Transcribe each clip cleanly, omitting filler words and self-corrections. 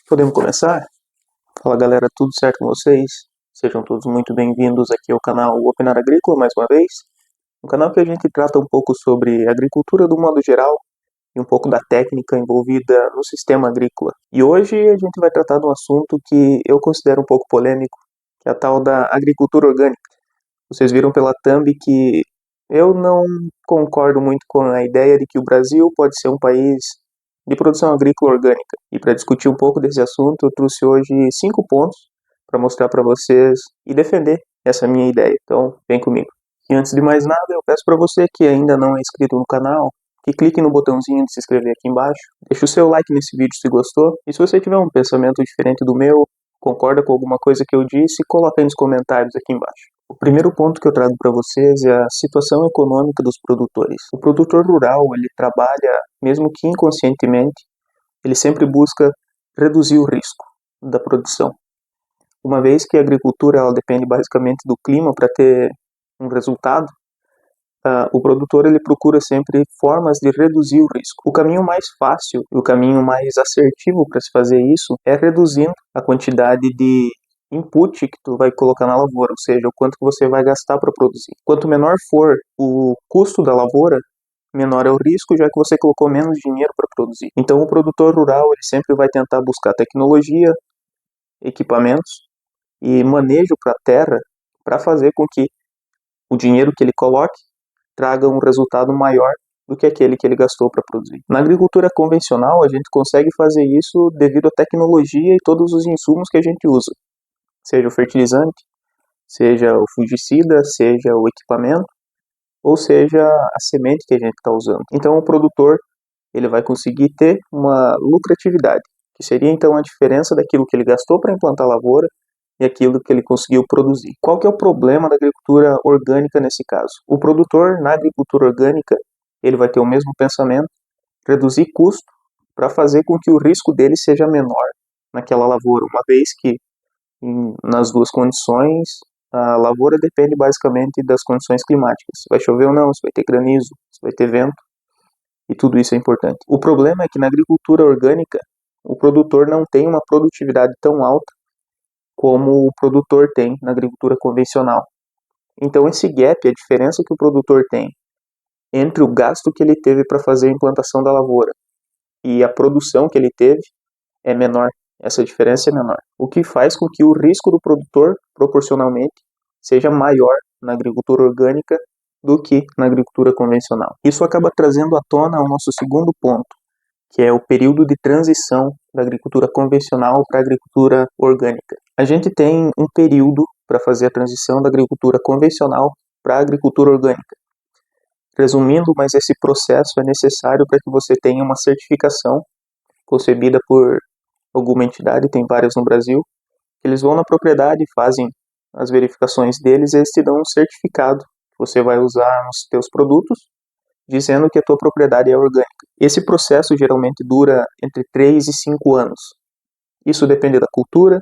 Podemos começar? Fala galera, tudo certo com vocês? Sejam todos muito bem-vindos aqui ao canal Opinar Agrícola mais uma vez. Um canal que a gente trata um pouco sobre agricultura do modo geral e um pouco da técnica envolvida no sistema agrícola. E hoje a gente vai tratar de um assunto que eu considero um pouco polêmico, que é a tal da agricultura orgânica. Vocês viram pela thumb que eu não concordo muito com a ideia de que o Brasil pode ser um país de produção agrícola orgânica. E para discutir um pouco desse assunto, eu trouxe hoje 5 pontos para mostrar para vocês e defender essa minha ideia. Então, vem comigo. E antes de mais nada, eu peço para você que ainda não é inscrito no canal, que clique no botãozinho de se inscrever aqui embaixo, deixe o seu like nesse vídeo se gostou, e se você tiver um pensamento diferente do meu, concorda com alguma coisa que eu disse, coloca aí nos comentários aqui embaixo. O primeiro ponto que eu trago para vocês é a situação econômica dos produtores. O produtor rural, ele trabalha, mesmo que inconscientemente, ele sempre busca reduzir o risco da produção. Uma vez que a agricultura ela depende basicamente do clima para ter um resultado, o produtor ele procura sempre formas de reduzir o risco. O caminho mais fácil e o caminho mais assertivo para se fazer isso é reduzindo a quantidade de input que tu vai colocar na lavoura, ou seja, o quanto que você vai gastar para produzir. Quanto menor for o custo da lavoura, menor é o risco, já que você colocou menos dinheiro para produzir. Então o produtor rural ele sempre vai tentar buscar tecnologia, equipamentos e manejo para a terra para fazer com que o dinheiro que ele coloque traga um resultado maior do que aquele que ele gastou para produzir. Na agricultura convencional, a gente consegue fazer isso devido à tecnologia e todos os insumos que a gente usa, seja o fertilizante, seja o fungicida, seja o equipamento, ou seja a semente que a gente está usando. Então o produtor ele vai conseguir ter uma lucratividade, que seria então a diferença daquilo que ele gastou para implantar a lavoura e aquilo que ele conseguiu produzir. Qual que é o problema da agricultura orgânica nesse caso? O produtor na agricultura orgânica, ele vai ter o mesmo pensamento, reduzir custo para fazer com que o risco dele seja menor naquela lavoura, uma vez que nas duas condições a lavoura depende basicamente das condições climáticas. Se vai chover ou não, se vai ter granizo, se vai ter vento, e tudo isso é importante. O problema é que na agricultura orgânica, o produtor não tem uma produtividade tão alta como o produtor tem na agricultura convencional. Então esse gap, a diferença que o produtor tem entre o gasto que ele teve para fazer a implantação da lavoura e a produção que ele teve é menor. Essa diferença é menor. O que faz com que o risco do produtor, proporcionalmente, seja maior na agricultura orgânica do que na agricultura convencional. Isso acaba trazendo à tona o nosso segundo ponto, que é o período de transição da agricultura convencional para a agricultura orgânica. A gente tem um período para fazer a transição da agricultura convencional para a agricultura orgânica. Resumindo, mas esse processo é necessário para que você tenha uma certificação concebida por alguma entidade, tem várias no Brasil. Eles vão na propriedade, fazem as verificações deles e eles te dão um certificado que você vai usar nos teus produtos, dizendo que a tua propriedade é orgânica. Esse processo geralmente dura entre 3 e 5 anos. Isso depende da cultura,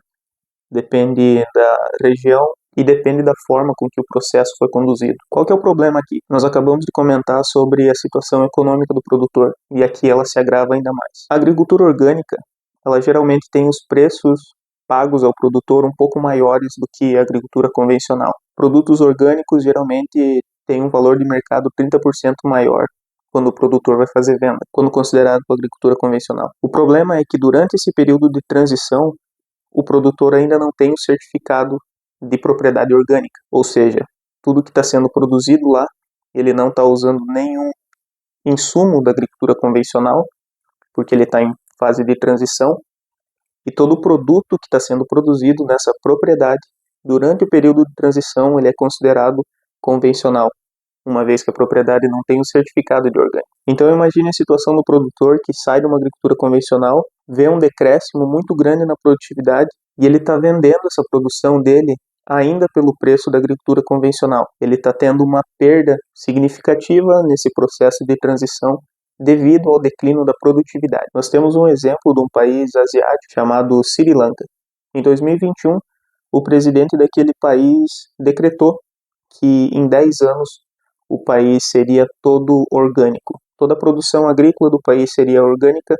depende da região e depende da forma com que o processo foi conduzido. Qual que é o problema aqui? Nós acabamos de comentar sobre a situação econômica do produtor e aqui ela se agrava ainda mais. A agricultura orgânica, ela geralmente tem os preços pagos ao produtor um pouco maiores do que a agricultura convencional. Produtos orgânicos geralmente têm um valor de mercado 30% maior quando o produtor vai fazer venda, quando considerado com a agricultura convencional. O problema é que durante esse período de transição, o produtor ainda não tem o certificado de propriedade orgânica, ou seja, tudo que está sendo produzido lá, ele não está usando nenhum insumo da agricultura convencional, porque ele está em fase de transição, e todo o produto que está sendo produzido nessa propriedade, durante o período de transição, ele é considerado convencional, uma vez que a propriedade não tem o certificado de orgânico. Então imagine a situação do produtor que sai de uma agricultura convencional, vê um decréscimo muito grande na produtividade e ele está vendendo essa produção dele ainda pelo preço da agricultura convencional. Ele está tendo uma perda significativa nesse processo de transição devido ao declínio da produtividade. Nós temos um exemplo de um país asiático chamado Sri Lanka. Em 2021, o presidente daquele país decretou que em 10 anos o país seria todo orgânico. Toda a produção agrícola do país seria orgânica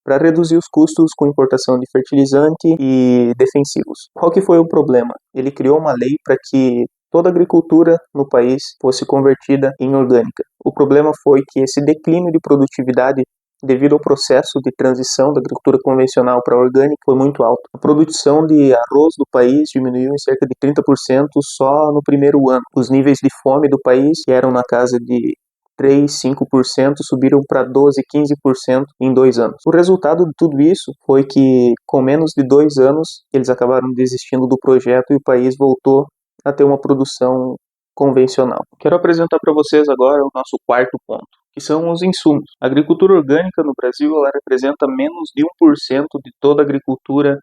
para reduzir os custos com importação de fertilizante e defensivos. Qual que foi o problema? Ele criou uma lei para que toda a agricultura no país fosse convertida em orgânica. O problema foi que esse declínio de produtividade devido ao processo de transição da agricultura convencional para a orgânica foi muito alto. A produção de arroz do país diminuiu em cerca de 30% só no primeiro ano. Os níveis de fome do país, que eram na casa de 3, 5%, subiram para 12, 15% em 2 anos. O resultado de tudo isso foi que, com menos de 2 anos, eles acabaram desistindo do projeto e o país voltou a ter uma produção convencional. Quero apresentar para vocês agora o nosso quarto ponto, que são os insumos. A agricultura orgânica no Brasil ela representa menos de 1% de toda a agricultura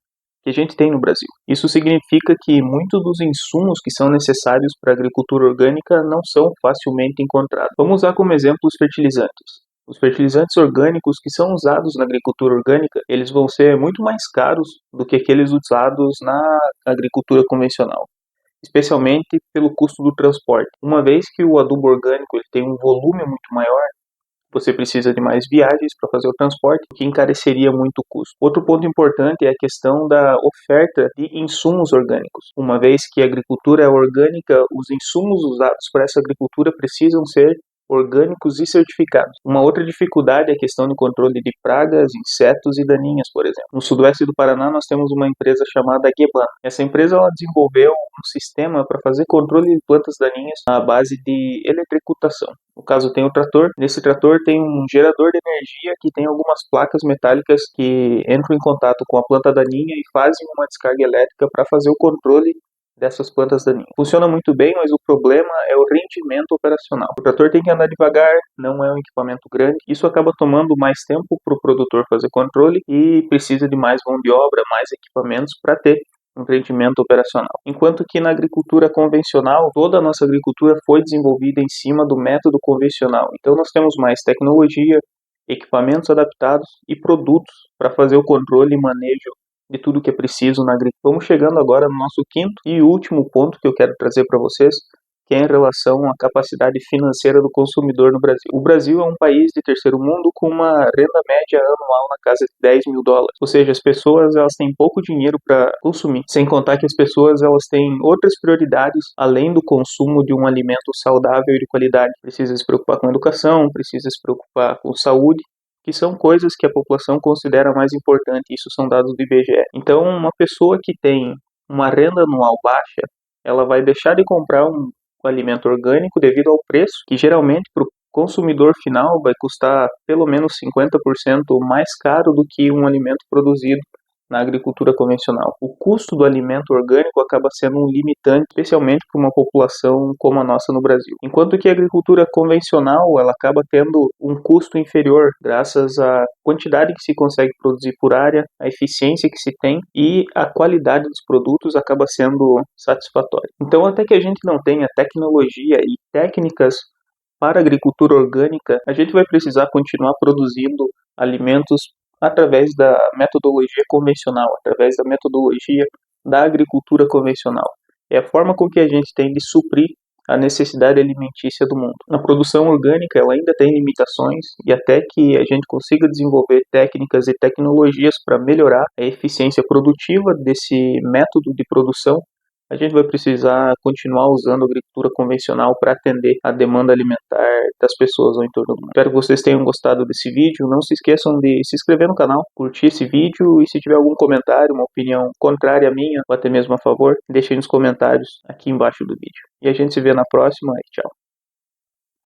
que a gente tem no Brasil. Isso significa que muitos dos insumos que são necessários para a agricultura orgânica não são facilmente encontrados. Vamos usar como exemplo os fertilizantes. Os fertilizantes orgânicos que são usados na agricultura orgânica, eles vão ser muito mais caros do que aqueles usados na agricultura convencional, especialmente pelo custo do transporte. Uma vez que o adubo orgânico ele tem um volume muito maior, você precisa de mais viagens para fazer o transporte, o que encareceria muito o custo. Outro ponto importante é a questão da oferta de insumos orgânicos. Uma vez que a agricultura é orgânica, os insumos usados para essa agricultura precisam ser orgânicos e certificados. Uma outra dificuldade é a questão do controle de pragas, insetos e daninhas, por exemplo. No sudoeste do Paraná, nós temos uma empresa chamada Gueban. Essa empresa ela desenvolveu um sistema para fazer controle de plantas daninhas à base de eletricutação. No caso, tem o trator. Nesse trator tem um gerador de energia que tem algumas placas metálicas que entram em contato com a planta daninha e fazem uma descarga elétrica para fazer o controle dessas plantas daninhas. Funciona muito bem, mas o problema é o rendimento operacional. O trator tem que andar devagar, não é um equipamento grande. Isso acaba tomando mais tempo para o produtor fazer controle e precisa de mais mão de obra, mais equipamentos para ter um rendimento operacional. Enquanto que na agricultura convencional, toda a nossa agricultura foi desenvolvida em cima do método convencional. Então nós temos mais tecnologia, equipamentos adaptados e produtos para fazer o controle e manejo de tudo que é preciso na agricultura. Vamos chegando agora no nosso quinto e último ponto que eu quero trazer para vocês, que é em relação à capacidade financeira do consumidor no Brasil. O Brasil é um país de terceiro mundo com uma renda média anual na casa de 10 mil dólares. Ou seja, as pessoas elas têm pouco dinheiro para consumir. Sem contar que as pessoas elas têm outras prioridades além do consumo de um alimento saudável e de qualidade. Precisa se preocupar com educação, precisa se preocupar com saúde, que são coisas que a população considera mais importante. Isso são dados do IBGE. Então, uma pessoa que tem uma renda anual baixa, ela vai deixar de comprar um alimento orgânico devido ao preço, que geralmente para o consumidor final vai custar pelo menos 50% mais caro do que um alimento produzido na agricultura convencional. O custo do alimento orgânico acaba sendo um limitante, especialmente para uma população como a nossa no Brasil. Enquanto que a agricultura convencional ela acaba tendo um custo inferior, graças à quantidade que se consegue produzir por área, a eficiência que se tem e a qualidade dos produtos acaba sendo satisfatória. Então, até que a gente não tenha tecnologia e técnicas para a agricultura orgânica, a gente vai precisar continuar produzindo alimentos através da metodologia convencional, através da metodologia da agricultura convencional. É a forma com que a gente tem de suprir a necessidade alimentícia do mundo. A produção orgânica ela ainda tem limitações e até que a gente consiga desenvolver técnicas e tecnologias para melhorar a eficiência produtiva desse método de produção, a gente vai precisar continuar usando a agricultura convencional para atender a demanda alimentar das pessoas ao entorno do mundo. Espero que vocês tenham gostado desse vídeo. Não se esqueçam de se inscrever no canal, curtir esse vídeo e se tiver algum comentário, uma opinião contrária à minha ou até mesmo a favor, deixe nos comentários aqui embaixo do vídeo. E a gente se vê na próxima e tchau.